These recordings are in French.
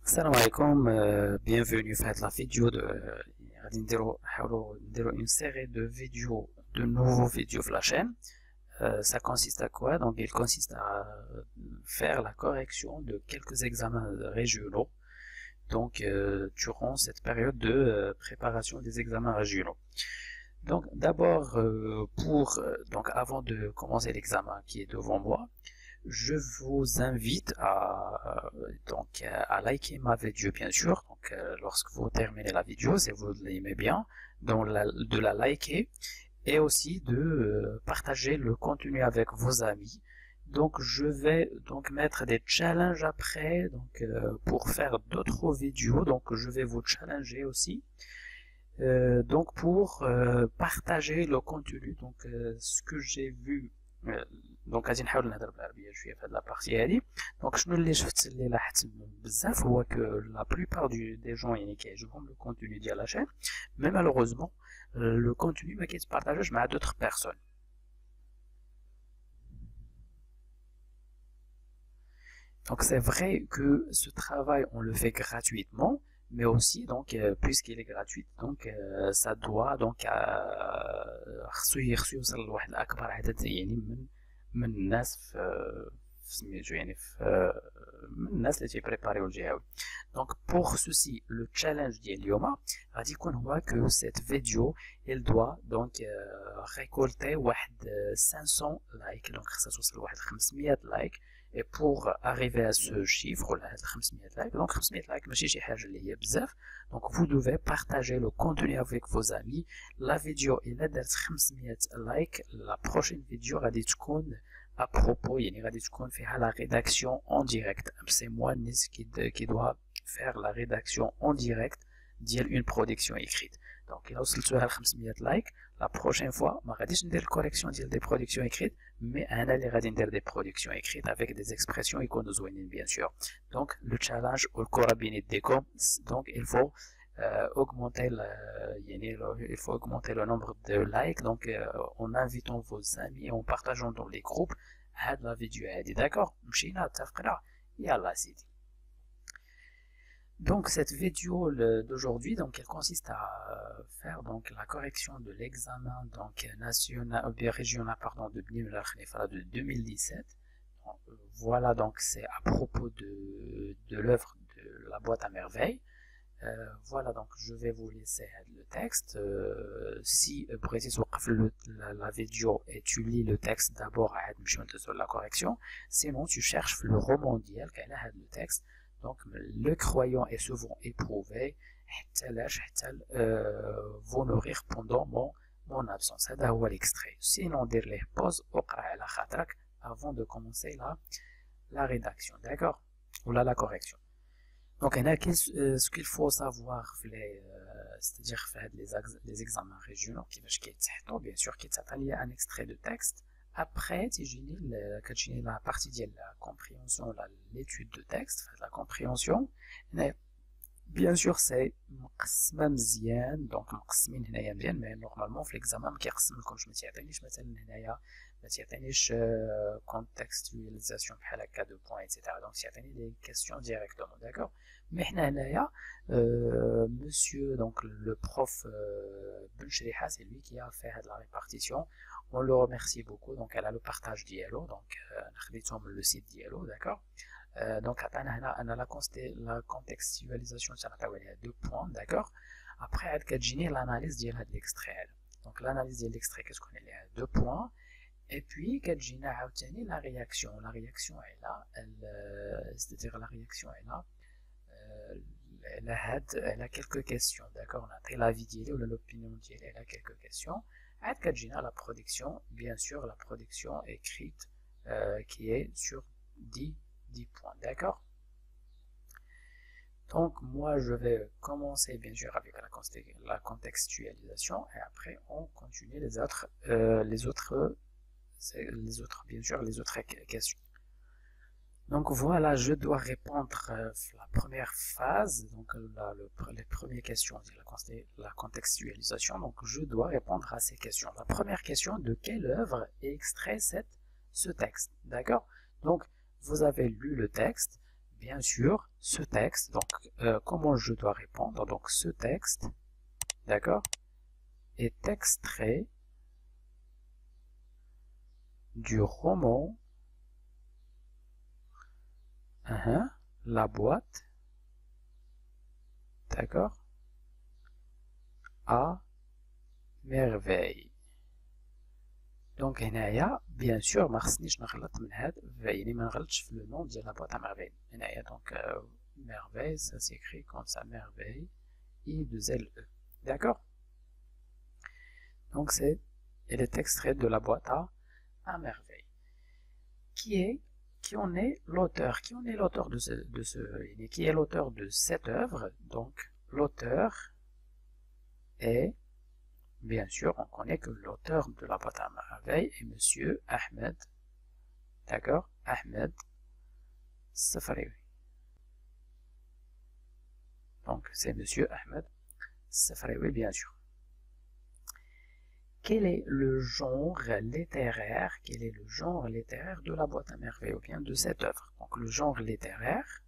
Salam alaikum, bienvenue à la vidéo de غادي نديرو une série de vidéos, de nouveaux vidéos sur la chaîne. Ça consiste à quoi? Donc il consiste à faire la correction de quelques examens régionaux donc durant cette période de préparation des examens régionaux. Donc d'abord donc avant de commencer l'examen qui est devant moi, je vous invite à liker ma vidéo bien sûr. Donc, lorsque vous terminez la vidéo, si vous l'aimez bien, de la liker et aussi de partager le contenu avec vos amis. Donc je vais donc mettre des challenges après pour faire d'autres vidéos. Donc je vais vous challenger aussi. Donc pour partager le contenu. Donc ce que j'ai vu دونك غادي نحاول نهضر بالعربيه شويه في هذه لابارتي هذه. دونك شنو اللي شفت اللي لاحظت بزاف هو كو لا بلوبار دي جون يعني كيعجبهم لو كونتوني ديال لا شين مي مالوغوزمون لو كونتوني ما كيتبارطاجاش مع دوطخ بيرسون. Donc c'est vrai que ce travail on le fait gratuitement, mais aussi donc puisqu'il est gratuit donc ça doit donc خصو يوصل لواحد الاكبر عدد يعني من الناس في سميتو يعني في من الناس اللي تيبريباريو الجهوي. دونك بوغ سوسي لو تشالنج ديال اليوم غادي يكون هو كو سيت فيديو il doit donc récolter واحد 500 لايك. دونك خصها توصل لواحد 500 لايك. Et pour arriver à ce chiffre, là, 500 likes, donc 500 likes, ماشي شي حاجة اللي هي بزاف. Donc vous devez partager le contenu avec vos amis. La vidéo إلا درت 500 like, la prochaine vidéo غادي تكون à propos يعني غادي تكون فيها la rédaction en direct. C'est moi Nis qui doit faire la rédaction en direct ديال une production écrite. Donc إلا وصلتوها ل 500 like, la prochaine fois ما غاديش ندير الكوريكسيون ديال des productions écrites, mais انا اللي غادي ندير des productions écrites avec des expressions يكونوا زوينين bien sûr. Donc le challenge والكرة بين يديكم. Donc il faut augmenter le nombre de likes donc en invitant vos amis et en partageant dans les groupes هاد la vidéo هادي. d'accord مشينا اتفقنا يلا سيدي. Donc cette vidéo d'aujourd'hui donc elle consiste à faire donc la correction de l'examen donc national régional pardon de Bni Mellal Khalifa de 2017. Donc, voilà donc c'est à propos de l'œuvre de la boîte à merveilles. Voilà donc je vais vous laisser le texte. Si بريتي توقف la vidéo et tu lis le texte d'abord عاد نمشيو ندوزو la correction. Sinon tu cherches le roman ديالك على هذا le texte. Donc le croyant est souvent éprouvé vous nourrir pendant mon absence. هذا هو l'extrait. Sinon dire les pauses اقرأ على خاطرك avant de commencer la rédaction. d'accord ou la correction. Donc ce qu'il faut savoir c'est-à-dire faire les examens régionaux كيفاش كيتحطوا bien sûr كيتعطى un extrait de texte. Après تيجيني كتجيني la partie ديال la compréhension l'étude de texte la compréhension. bien sûr c'est مقسمه مزيان دونك مقسمين هنايا مزيان مي نورمالمون في l'examen ما كيقسملكمش ما تيعطينيش مثلا هنايا ما تيعطينيش contextualisation بحال هكا دو بوين ايتترا دونك تيعطيني لي كيسيون ديريكتومون. داكور مي حنا هنايا monsieur donc le prof Ben Shriha c'est lui qui a fait la répartition. On le remercie beaucoup. Donc elle a le partage dialogue donc نخديتهم le site dialogue. d'accord donc عطانا هنا la contextualisation تنعطيو عليها 2 points. d'accord après عاد كتجيني l'analyse ديال هاد l'extrait. donc l'analyse ديال l'extrait كتكون عليها 2 points. et puis كتجينا عاوتاني la réaction est là c'est-à-dire la réaction est là elle a quelques questions. d'accord on a pris l'avis ديالي ولا l'opinion ديالي elle a quelques questions. عاد كتجينا la production bien sûr la production écrite qui est sur 10 points. d'accord donc moi je vais commencer bien sûr avec la contextualisation et après on continue les autres bien sûr les autres questions. Donc voilà, je dois répondre la première phase, donc les premières questions, la contextualisation. Donc je dois répondre à ces questions. La première question, de quelle œuvre est extrait ce texte? D'accord? Donc vous avez lu le texte. bien sûr, ce texte, donc comment je dois répondre? Donc ce texte, d'accord, est extrait du roman La boîte, d'accord, à merveille. Donc هنايا bien sûr ما خصنيش نغلط من هاد يعني ما نغلطش في le nom ديال la boîte à merveille. هنايا donc merveille ça s'écrit comme ça merveille I 2 L E. D'accord? Donc elle est extrait de la boîte à merveille. Qui en est l'auteur? Qui en est l'auteur qui est l'auteur de cette œuvre? Donc l'auteur est, bien sûr, on connaît que l'auteur de la boîte à merveille est Monsieur Ahmed, d'accord, Ahmed Safraoui. Donc c'est Monsieur Ahmed Safraoui, bien sûr. Quel est le genre littéraire? Quel est le genre littéraire de la boîte à merveille ou bien de cette œuvre? Donc le genre littéraire,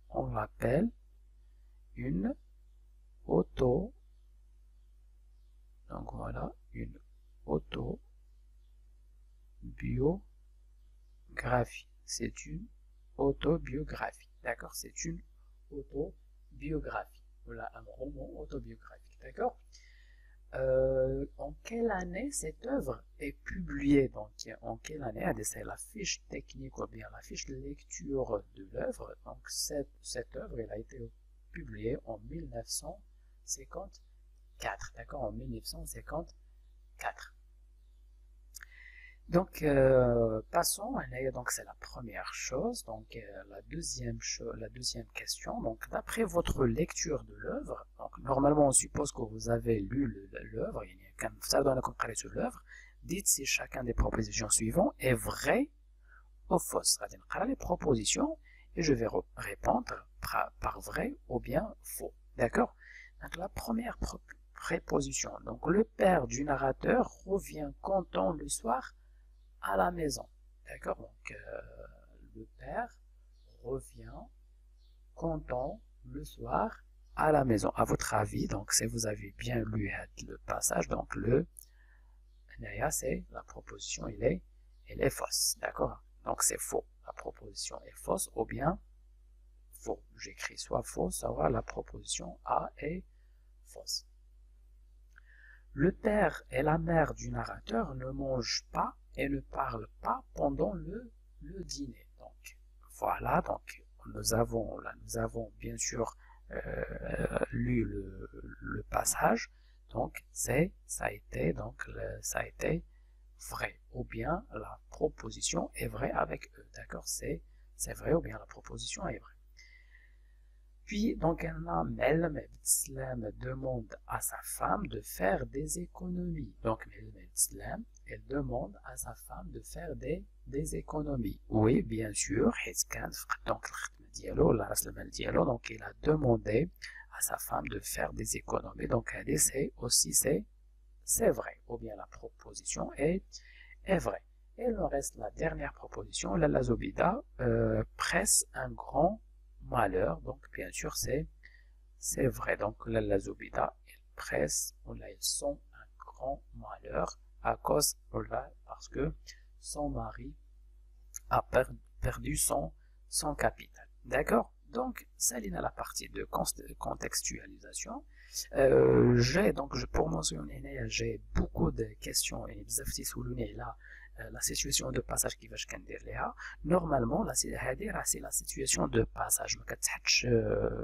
on l'appelle une auto, donc voilà, une autobiographie. C'est une autobiographie, d'accord? C'est une autobiographie. Voilà, un roman autobiographique, d'accord? En quelle année cette œuvre est publiée? Donc, en quelle année? C'est la fiche technique ou bien la fiche de lecture de l'œuvre. Donc, cette œuvre, elle a été publiée en 1954, d'accord? En 1954. Donc, passons, donc c'est la première chose. Donc, la deuxième question. Donc, d'après votre lecture de l'œuvre, donc normalement on suppose que vous avez lu l'œuvre, quand vous avez comparé sur l'œuvre, dites si chacun des propositions suivantes est vrai ou fausse. C'est-à-dire les propositions et je vais répondre par vrai ou bien faux. D'accord? Donc, la première préposition. Donc, le père du narrateur revient content le soir à la maison. D'accord? Donc, le père revient content le soir à la maison. À votre avis, donc, si vous avez bien lu le passage, donc, c'est la proposition, elle est fausse. D'accord? Donc, c'est faux. La proposition est fausse ou bien faux. J'écris soit faux, soit la proposition A est fausse. Le père et la mère du narrateur ne mangent pas et ne parle pas pendant le dîner. Donc voilà, donc nous avons bien sûr lu le passage, donc ça a été vrai ou bien la proposition est vraie avec eux, d'accord, c'est vrai ou bien la proposition est vraie. Puis, donc, Mel demande à sa femme de faire des économies. Donc, elle demande à sa femme de faire des économies. Oui, bien sûr, donc, il a demandé à sa femme de faire des économies. Donc, elle essaie aussi, c'est vrai. Ou bien la proposition est vraie. Et il nous reste la dernière proposition, la Zobida presse un grand malheur, donc bien sûr c'est vrai. Donc la Zobida, elle presse, ils sont un grand malheur à cause, parce que son mari a perdu son capital. D'accord? Donc, ça est la partie de contextualisation. Pour mentionner, j'ai beaucoup de questions et la situation de passage qui va normalement c'est la situation de passage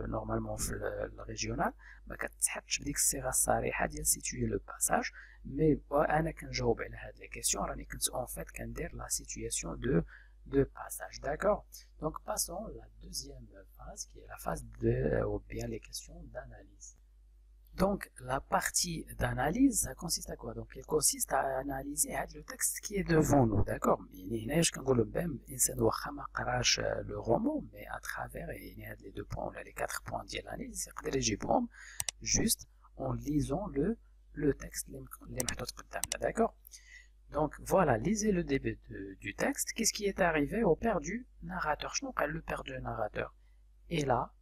normalement le régional ما كتحطش بديك الصيغه الصريحه ديال situer le passage mais انا كنجاوب على هاد les questions راني كنت en fait كندير la situation de passage, d'accord? Donc passons à la deuxième phase qui est la phase ou bien les questions d'analyse. Donc la partie d'analyse, ça consiste à quoi? Donc elle consiste à analyser le texte qui est devant nous, d'accord? Le roman, mais à travers les deux points, les 4 points de l'analyse, juste en lisant le texte, d'accord? Donc voilà, lisez le début du texte. Qu'est-ce qui est arrivé au père du narrateur? Je n'ai le père du narrateur. Il a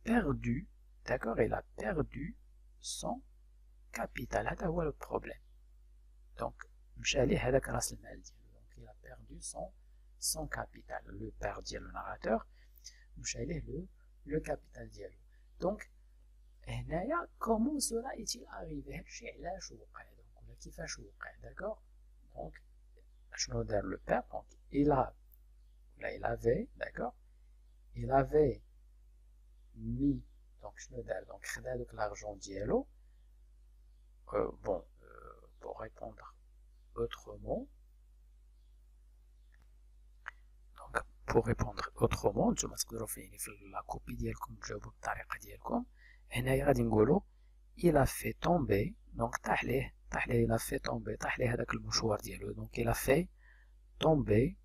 perdu, d'accord, il a perdu son capital. هذا هو le problème. Donc, مشى عليه هذاك راس المال ديالو. Donc il a perdu son capital. Le père ديال le narrateur مشى عليه le capital ديالو. Donc هنايا comment cela est-il arrivé؟ هادشي علاش وقع donc ولا كيفاش وقع d'accord. Donc شنو دار le père؟ Donc il avait d'accord, il avait mis donc شنو دار donc خدا دوك l'argent ديالو bon pour répondre autrement donc pour répondre autrement نتوما تقدروا فين في la copie ديالكم تجاوبوا بالطريقه ديالكم. هنايا غادي نقولوا il a fait tomber donc طاح ليه il a fait tomber طاح ليه هذاك المشوار ديالو. donc il a fait tomber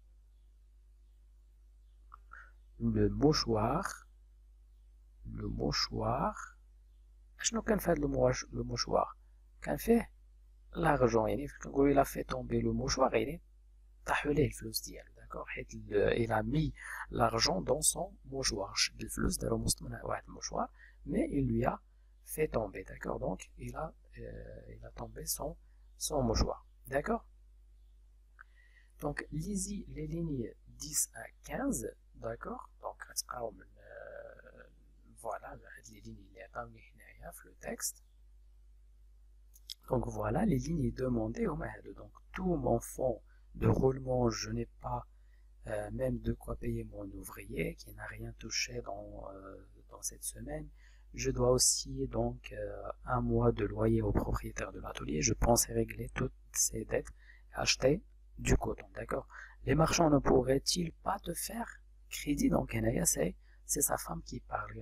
le mouchoir شنو كان في هذا المشوار؟ كان فيه l'argent يعني كنقولوا il a fait tomber le mouchoir يعني طاحوا ليه الفلوس ديالو d'accord حيت il a mis l'argent dans son mouchoir. شد الفلوس دارو وسط من واحد المشوار mais il lui a fait tomber d'accord. donc il a tombé son mouchoir d'accord. donc lisez les lignes 10 à 15 d'accord. donc غتلقاو من voilà هاد les lignes اللي عطاوني هنايا في le texte. donc voilà les lignes demandées هما هادو. donc tout mon fonds de roulement je n'ai pas même de quoi payer mon ouvrier qui n'a rien touché dans cette semaine. Je dois aussi donc un mois de loyer au propriétaire de l'atelier. Je pense régler toutes ces dettes et acheter du coton. D'accord. Les marchands ne pourraient-ils pas te faire crédit? donc c'est sa femme qui parle.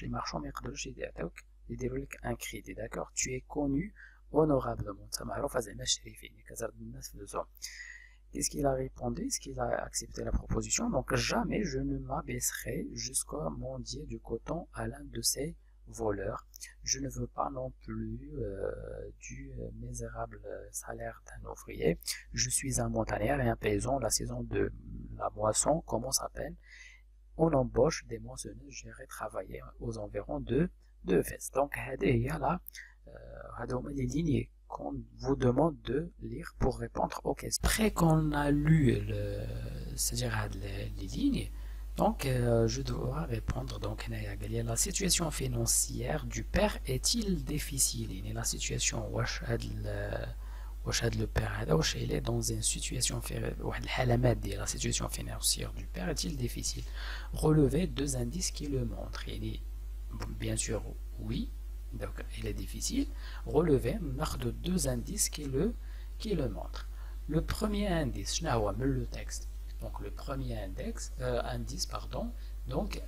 les marchands ما يقدروش يديروا لك un crédit. d'accord. tu es connu honorablement. انت معروف زعما شريف يعني كترد الناس فلوسهم. Qu'est-ce qu'il a répondu? Est-ce qu'il a accepté la proposition? Donc jamais je ne m'abaisserai jusqu'au mendier du coton à l'un de ces voleurs. Je ne veux pas non plus du misérable salaire d'un ouvrier. Je suis un montagnard et un paysan. La saison de la moisson commence à peine. On embauche des moissonneuses. J'irai travailler aux environs de Fès. Donc هادو هما les lignes qu'on vous demande de lire pour répondre aux questions. Après qu'on a lu c'est-à-dire les lignes, donc je dois répondre. donc la situation financière du père est-il difficile? la situation واش هاد le père هذا واش il est dans une situation واحد الحالة مادية. la situation financière du père est-il difficile? relevez deux indices qui le montrent. يعني bien sûr oui. donc il est difficile. relever de deux indices qui le montrent. le premier indice le texte. donc le premier indice pardon. donc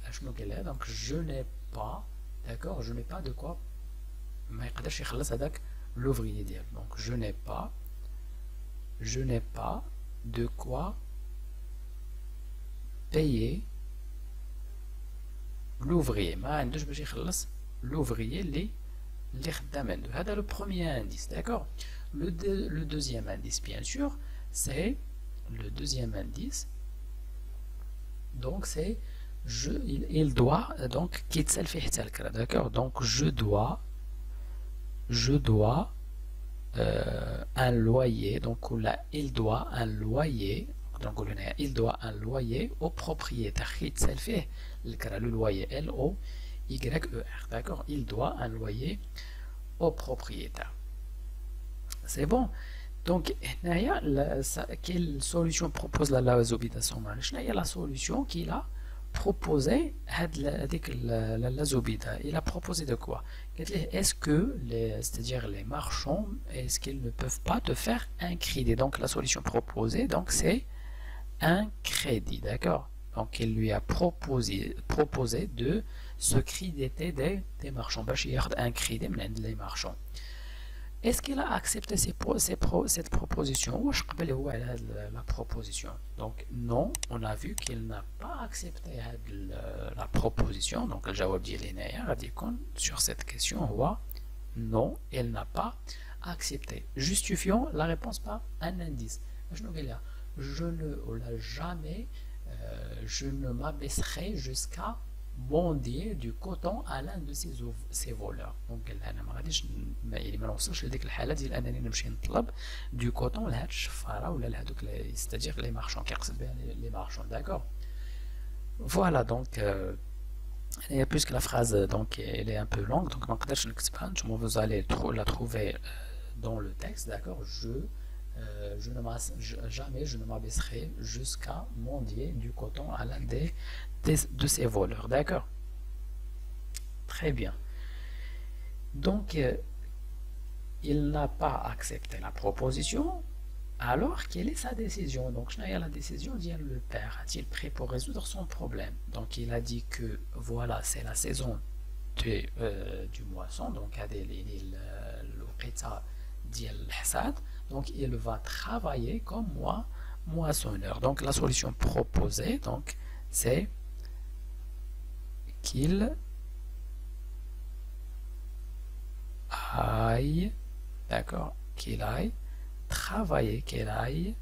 je n'ai pas d'accord je n'ai pas de quoi ما يقدرش يخلص هذاك l'ouvrier ديالو. donc je n'ai pas de quoi payer l'ouvrier. ما عندوش باش يخلص l'ouvrier les خدام عنده. هذا le premier indice d'accord. le deuxième indice bien sûr c'est le deuxième indice. donc c'est il doit donc كيتسال فيه حتى الكرا d'accord. donc je dois un loyer. donc là il doit un loyer. donc il doit un loyer au propriétaire. كيتسال فيه الكرا le loyer LOYER d'accord. il doit un loyer au propriétaire. c'est bon. donc quelle solution propose la Zobida Somali? la solution qu'il a proposé la Zobida. il a proposé de quoi? est-ce que c'est-à-dire les marchands est-ce qu'ils ne peuvent pas te faire un crédit? donc la solution proposée donc c'est un crédit d'accord. donc il lui a proposé de se créditer des marchands باش ياخذ un crédit من عند les marchands. est-ce qu'il a accepté cette proposition? واش قبل هو على la proposition? donc non, on a vu qu'il n'a pas accepté la proposition. donc الجواب ديال هنايا غادي يكون sur cette question هو non, il n'a pas accepter. Justifions la réponse par un indice. Je ne jamais, je ne m'abaisserai jusqu'à bondier du coton à l'un de ces voleurs. Donc انا ما غاديش ما نوصلش لديك الحاله ديال انني نمشي نطلب du coton لهاد الشفاره ولا لهادوك c'est-à-dire les marchands كيقصد بها les marchands. D'accord. Voilà, donc il y a plus que la phrase, donc elle est un peu longue, donc vous allez la trouver dans le texte. D'accord. Jamais je ne m'abaisserai jusqu'à mendier du coton à l'un de ces voleurs. D'accord. Très bien. Donc il n'a pas accepté la proposition. Alors, quelle est sa décision? Donc, la décision vient le père. A-t-il pris pour résoudre son problème? Donc, il a dit que voilà, c'est la saison du moisson. Donc, donc, il va travailler comme moissonneur. Donc, la solution proposée, donc, c'est qu'il aille, d'accord, qu'il aille travailler, qu'elle aille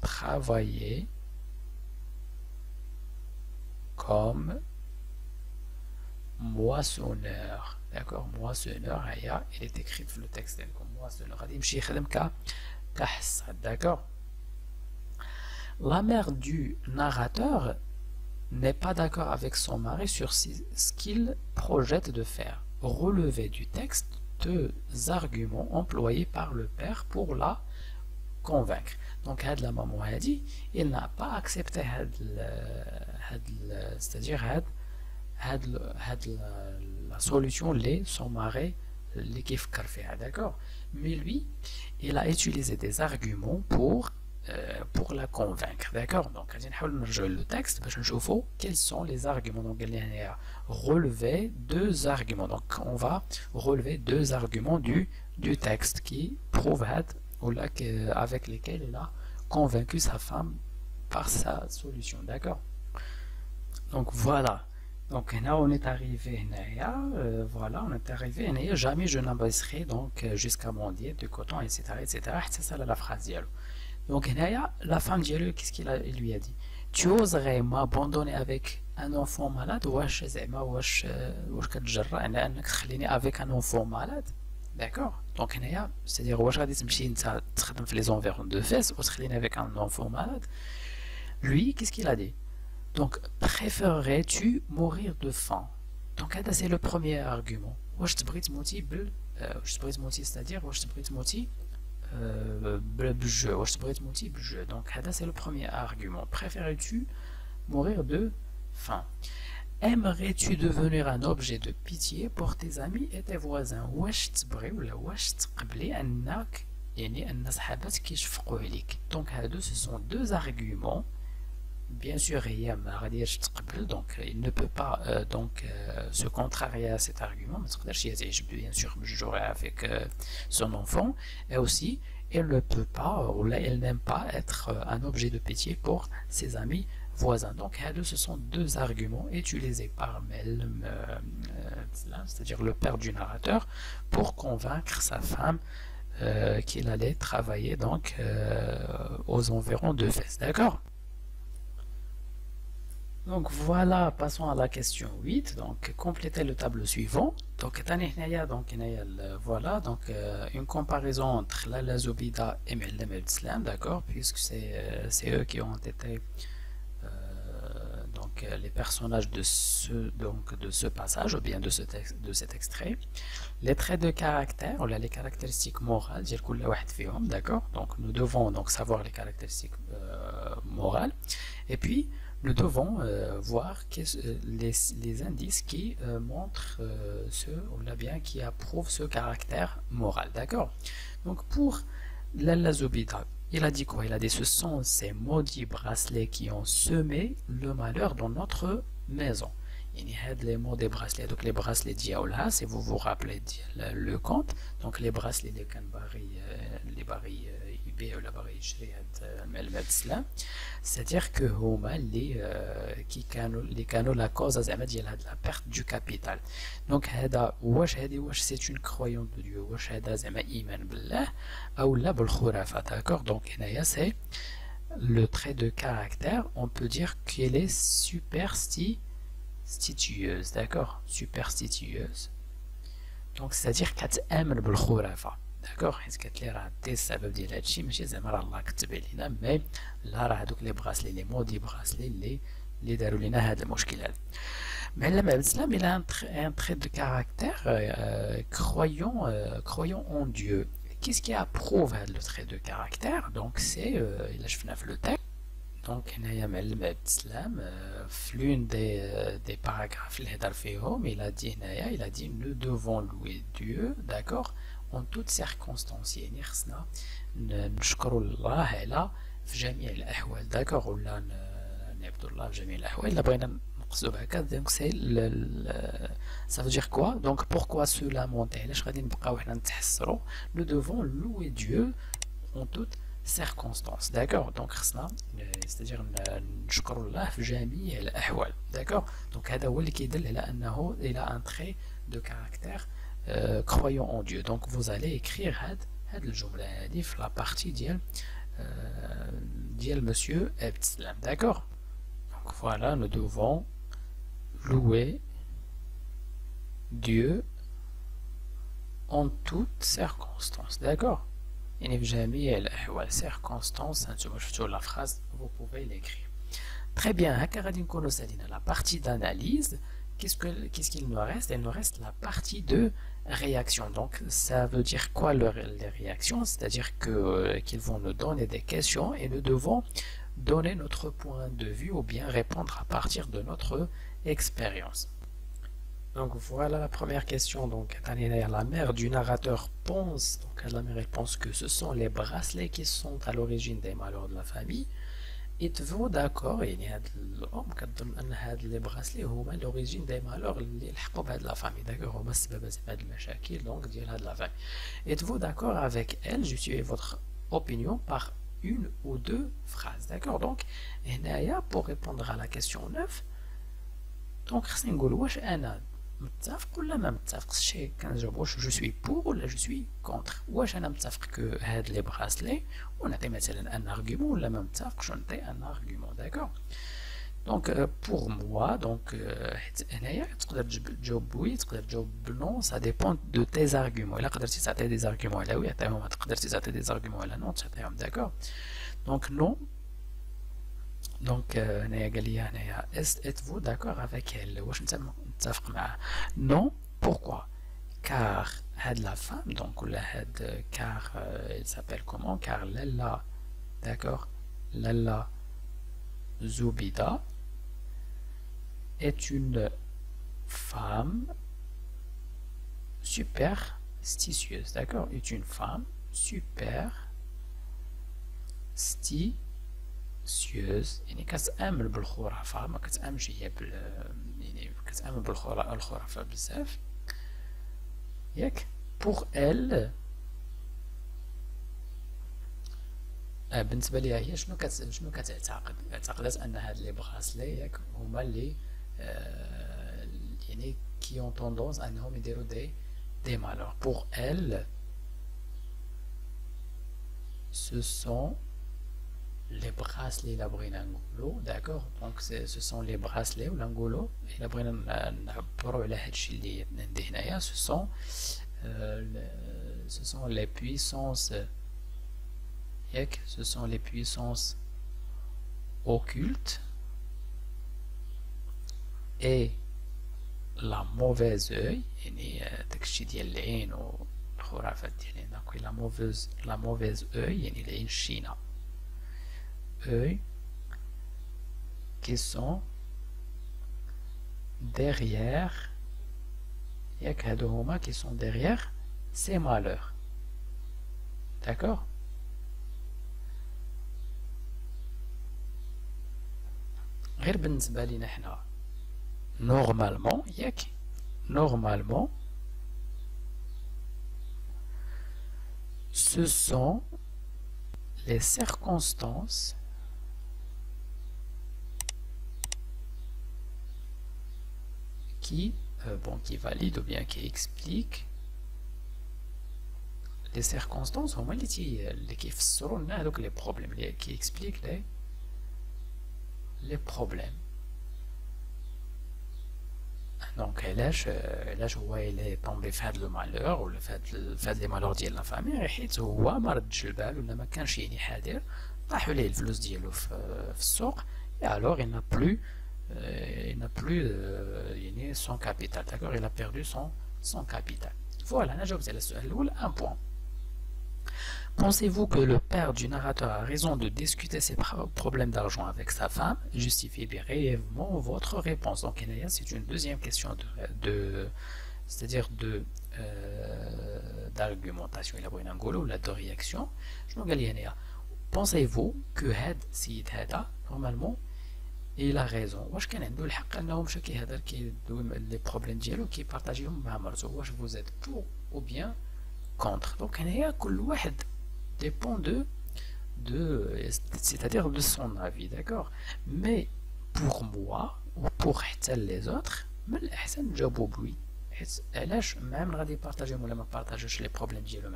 travailler comme moissonneur. D'accord. Moissonneur, il est écrit dans le texte comme moissonneur. D'accord. La mère du narrateur n'est pas d'accord avec son mari sur ce qu'il projette de faire. Relever du texte deux arguments employés par le père pour la convaincre. Donc, la maman a dit, il n'a pas accepté c'est-à-dire la solution son mari d'accord. Mais lui, il a utilisé des arguments pour la convaincre. D'accord. Donc, le texte, quels sont les arguments. Donc, il y a relever deux arguments. Donc, on va relever deux arguments du texte qui prouvent avec lesquels il a convaincu sa femme par sa solution. D'accord. Donc, voilà. Donc, là, on est arrivé, voilà, on est arrivé, jamais je n'abaisserai donc jusqu'à mendier du coton, etc., etc. C'est ça la phrase. Donc, la femme dialogue, qu'est-ce qu'il lui a dit? Tu oserais m'abandonner avec un enfant malade? Avec un enfant malade? D'accord. Donc, c'est-à-dire, les environs de fesses, avec un enfant malade. Lui, qu'est-ce qu'il a dit? Donc, préférerais-tu mourir de faim? Donc, c'est le premier argument. C'est-à-dire, donc c'est le premier argument. Préférais-tu mourir de faim? Aimerais-tu devenir un objet de pitié pour tes amis et tes voisins? Donc ce sont deux arguments. Bien sûr, donc il ne peut pas se contrarier à cet argument. Bien sûr, j'aurais avec son enfant, et aussi elle ne peut pas, ou là, elle n'aime pas être un objet de pitié pour ses amis voisins. Donc, ce sont deux arguments utilisés par Mel, c'est-à-dire le père du narrateur, pour convaincre sa femme qu'il allait travailler donc aux environs de Fès. D'accord? Donc voilà, passons à la question 8. Donc complétez le tableau suivant. Donc voilà, donc une comparaison entre la Zoubida et Mu'allim al-Islam, d'accord, puisque c'est eux qui ont été donc les personnages de ce passage, ou bien de cet extrait. Les traits de caractère, ou les caractéristiques morales, d'accord. Donc nous devons donc savoir les caractéristiques morales, et puis nous devons voir les indices qui montrent qui approuvent ce caractère moral. D'accord. Donc pour la Zoubida, il a dit quoi? Il a dit: ce sont ces maudits bracelets qui ont semé le malheur dans notre maison. Il y a les mots des bracelets, donc les bracelets d'Yaoula, si vous vous rappelez le conte, donc les bracelets des Kanbari, les Bari يبيع ولا باغي يشري هاد المال السلام، c'est-à-dire que هما اللي كانوا لا كوزا زعما ديال هاد لا بيرت دو كابيتال. دونك هذا واش سي اون كرويون دو ديو، واش هذا زعما ايمان بالله او لا بالخرافه. داكوغ دونك هنايا سي le trait de caractère, on peut dire qu'elle est superstitieuse, d'accord, superstitieuse. Donc c'est-à-dire qu'elle aime le khurafa, d'accord. حيت قالت لي راه دي السبب ديال هادشي ماشي زعما راه الله كتب علينا، مي لا راه هادوك لي بغاسلي لي مودي بغاسلي اللي داروا لينا هذا المشكل هذا. معلم عبد السلام il a un trait de caractère croyant en Dieu. Qu'est-ce qui approuve le trait de caractère? Donc c'est il a شفنا في le texte. Donc هنايا معلم عبد السلام في l'une des paragraphes اللي هضر فيهم il a dit nous devons louer Dieu, d'accord, en toutes circonstances. يعني خصنا نشكروا الله على في جميع الأحوال، d'accord، ولا نعبدوا الله في جميع الأحوال. إلا بغينا نقصدو هكا دونك سي ça veut dire quoi? Donc pourquoi se lamenter؟ علاش غادي نبقاو حنا نتحسروا؟ nous devons louer Dieu en toutes circonstances, d'accord. donc خصنا c'est-à-dire نشكروا الله في جميع الأحوال، d'accord. donc هذا هو اللي كيدل على أنه il a un trait de caractère croyant en Dieu. donc vous allez écrire هاد الجملة هادي في la partie ديال monsieur Abd Salam, d'accord. donc voilà, nous devons louer Dieu en toutes circonstances, d'accord. يعني في جميع الأحوال circonstances. هانتوما شفتوا la phrase, vous pouvez l'écrire. Très bien, هكا غادي نكونوا سالينا la partie d'analyse. Qu'est-ce qu'il nous reste? Il nous reste la partie de réaction. Donc ça veut dire quoi les réactions? C'est-à-dire qu'ils vont nous donner des questions et nous devons donner notre point de vue ou bien répondre à partir de notre expérience. Donc voilà la première question. Donc la mère du narrateur pense, donc la mère elle pense que ce sont les bracelets qui sont à l'origine des malheurs de la famille. êtes-vous d'accord؟ يعني هاد الام كتظن ان هاد لي براسلي هما لوريجين دي مالور اللي لحقوا بهاد لا فامي، داكوغ، هما السبب ديال هاد المشاكل دونك ديال هاد لا فامي. êtes-vous d'accord avec elle؟ je suis votre opinion par une ou deux phrases, d'accord. donc هنايا pour répondre à la question 9 donc خصني نقول واش انا متفق ولا ما متفقش. شي كنجاوب واش جو سوي بور ولا جو سوي كونتر. واش انا متفق كو هاد لي براسلي ونعطي مثلا ان ارغيومون ولا ما متفقش ونعطي ان ارغيومون، داكوغ. دونك بور موا دونك حيت هنايا تقدر تجاوب بوي تقدر تجاوب بنو، سا ديبون دو تي زارغيومون. الا قدرتي تعطي دي زارغيومون على وي عطيهم، قدرتي تعطي دي زارغيومون على نو تعطيهم، داكوغ. دونك نو دونك هنايا قال لي هنايا êtes-vous d'accord avec elle؟ واش انت متفق معاه؟ non. pourquoi؟ car had la femme donc ou la had car il s'appelle comment؟ car Lalla, d'accord, Lalla Zoubida est une femme superstitieuse, d'accord, est une femme superstitieuse. يعني كتآمن بالخرافة، ما كتآمنش هي يعني كتآمن بالخرافة بزاف، ياك. pour elle بالنسبة ليها هي شنو اعتقدت أن هاد لي براسلي ياك هما اللي يعني qui ont tendance أنهم يديروا des malheurs. pour elle ce sont les bracelets la brinangolo, d'accord. donc ce sont les bracelets ou l'angolo la brinangolo على هادشي اللي عندي هنايا. ce sont les puissances ياك، ce sont les puissances occultes et la mauvaise œil يعني داكشي ديال العين والخرافات ديالنا. donc la mauvaise œil يعني العين الشينه، œil qui sont derrière ياك، هادو هما qui sont derrière ces malheurs، d'accord. غير بالنسبة لينا حنا normalement ياك، normalement ce sont les circonstances qui valident ou bien qui expliquent les circonstances هما اللي كيفسروا لنا هذوك les problèmes qui expliquent les problèmes. Donc علاش هو il est tombé في هذا لو مالور ولا في هاد لي مالور ديال لا فامي حيت هو ما ردش البال ولا ما كانش يعني حاضر طاحوا ليه الفلوس ديالو في السوق et alors il n'a plus يعني son capital, d'accord, il a perdu son capital. Voilà, أنا جاوبت على السؤال الأول. Un point. Pensez-vous que le père du narrateur a raison de discuter ses problèmes d'argent avec sa femme? Justifiez brièvement votre réponse. Donc, c'est une deuxième question c'est-à-dire d'argumentation. Il a pris un golo, de réaction. Je me dis, pensez-vous que Had Sid Hada, normalement, il a raison. واش كان عنده الحق انه مشى كيهضر كيدوي لي بروبليم ديالو كيبارطاجيهم مع مرته؟ واش vous êtes pour ou bien contre. Donc هنايا كل واحد dépend c'est-à-dire de son avis, d'accord. Mais pour moi ou pour les autres من الاحسن نجاوبوا بوي حيت علاش même غادي يبارطاجيهم ولا ما بارطاجوش لي بروبليم ديالو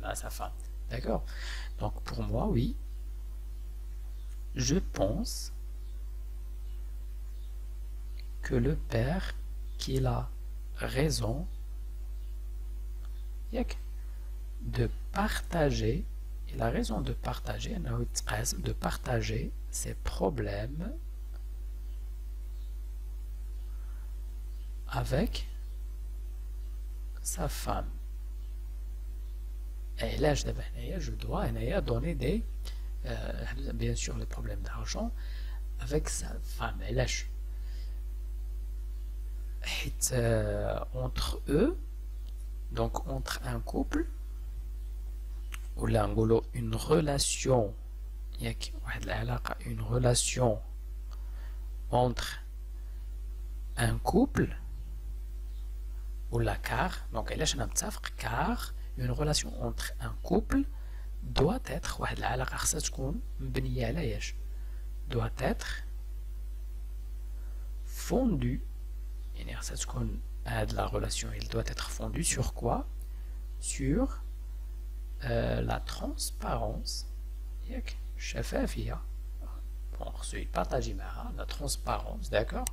مع sa femme, d'accord. Donc pour moi oui, je pense que le père qu'il a raison de partager, il a raison de partager ses problèmes avec sa femme. Et là je dois donner des bien sûr les problèmes d'argent avec sa femme. Et là entre eux, donc entre un couple ou là une relation entre un couple ou la car, donc car une relation entre un couple doit être doit être fondue. La relation, il doit être fondue sur quoi? Sur la transparence. Bon, la transparence, d'accord.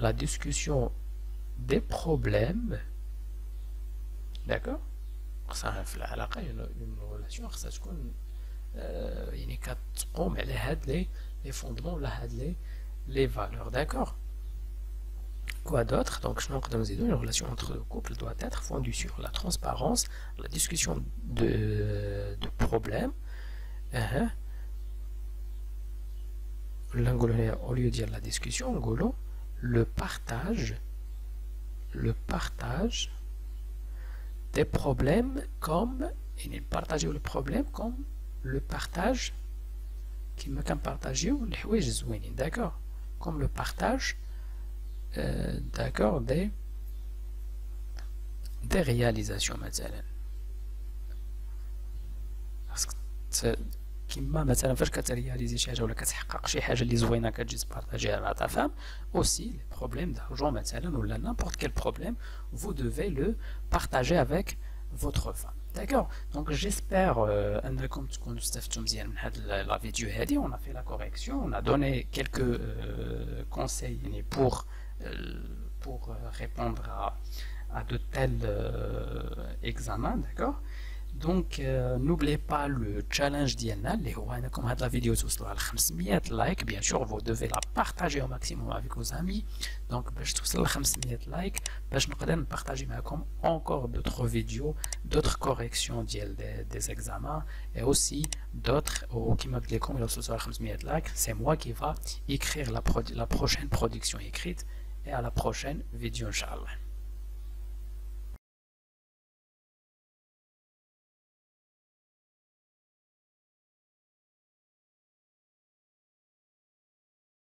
La discussion des problèmes, d'accord. في العلاقة une relation خصها تكون يعني كتقوم على هاد les fondements ولا هاد les valeurs, d'accord. Quoi d'autre? Donc je نقدر نزيدو une relation entre le couple doit être fondue sur la transparence, la discussion de problèmes. Au lieu de dire la discussion, le partage des problèmes comme il partage le problème comme le partage qui me can partager les حوايج زوينين, d'accord, comme le partage d'accord des réalisations مثلا. كيما مثلا فاش كترياليزي شي حاجه ولا كتحقق شي حاجه اللي زوينه كتجي تبارطاجيها مع ta femme, aussi les problèmes d'argent مثلا ولا n'importe quel problème vous devez le partager avec votre femme, d'accord. Donc j'espère انكم تكونوا استفدتوا مزيان من هذه لا فيديو هذه. On a fait la correction, on a donné quelques conseils pour répondre à de tels examens, d'accord. Donc n'oubliez pas le challenge ديالنا اللي هو انكم هاد لا فيديو توصلوا على 500 لايك. bien sûr vous devez la partager au maximum avec vos amis. donc باش توصل ل 500 لايك باش نقدر نبارطاجي معكم encore d'autres vidéos, d'autres corrections ديال des examens et aussi d'autres كيما قلت لكم الى وصلتوا على 500 لايك c'est moi qui va écrire la prochaine production écrite et à la prochaine vidéo inchallah.